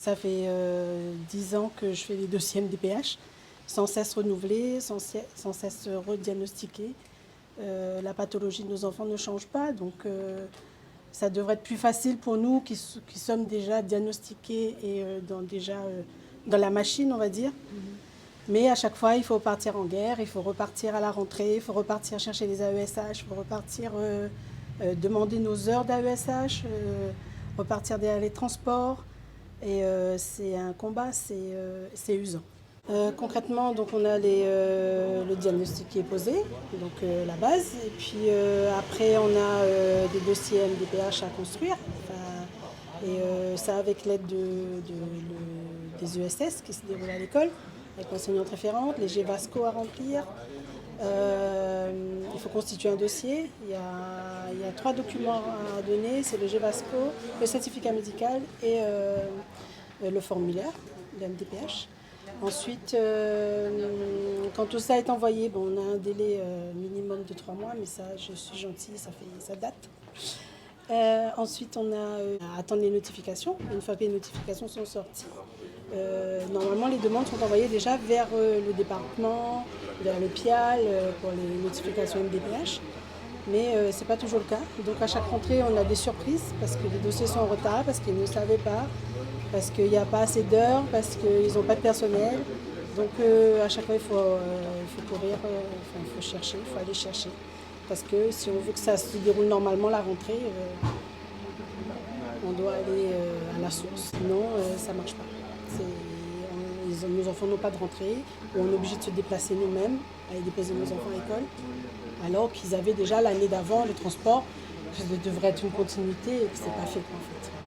Ça fait 10 ans que je fais les dossiers MDPH, sans cesse renouvelés, sans cesse rediagnostiqués. La pathologie de nos enfants ne change pas, donc ça devrait être plus facile pour nous qui sommes déjà diagnostiqués et dans la machine, on va dire. Mais à chaque fois, il faut partir en guerre, il faut repartir à la rentrée, il faut repartir chercher les AESH, il faut repartir demander nos heures d'AESH, repartir derrière les transports. Et c'est un combat, c'est usant. Concrètement, donc on a le diagnostic qui est posé, donc la base, et puis après on a des dossiers MDPH à construire, et ça avec l'aide des ESS qui se déroulent à l'école, avec l'enseignante référente, les GVASCO à remplir. Il faut constituer un dossier. Il y a 3 documents à donner, c'est le GVASCO, le certificat médical et le formulaire de MDPH. Ensuite, quand tout ça est envoyé, on a un délai minimum de 3 mois, mais ça, je suis gentille, ça date. Ensuite, on a à attendre les notifications. Une fois que les notifications sont sorties, normalement, les demandes sont envoyées déjà vers le département, vers le PIAL pour les notifications MDPH. Mais ce n'est pas toujours le cas. Donc à chaque rentrée, on a des surprises parce que les dossiers sont en retard, parce qu'ils ne savaient pas, parce qu'il n'y a pas assez d'heures, parce qu'ils n'ont pas de personnel. Donc à chaque fois, il faut courir, il faut chercher, il faut aller chercher. Parce que si on veut que ça se déroule normalement, la rentrée, on doit aller à la source. Sinon, ça ne marche pas. Nos enfants n'ont pas de rentrée, ou on est obligé de se déplacer nous-mêmes, aller déposer nos enfants à l'école, alors qu'ils avaient déjà l'année d'avant le transport, ça devrait être une continuité et que ce n'est pas fait en fait.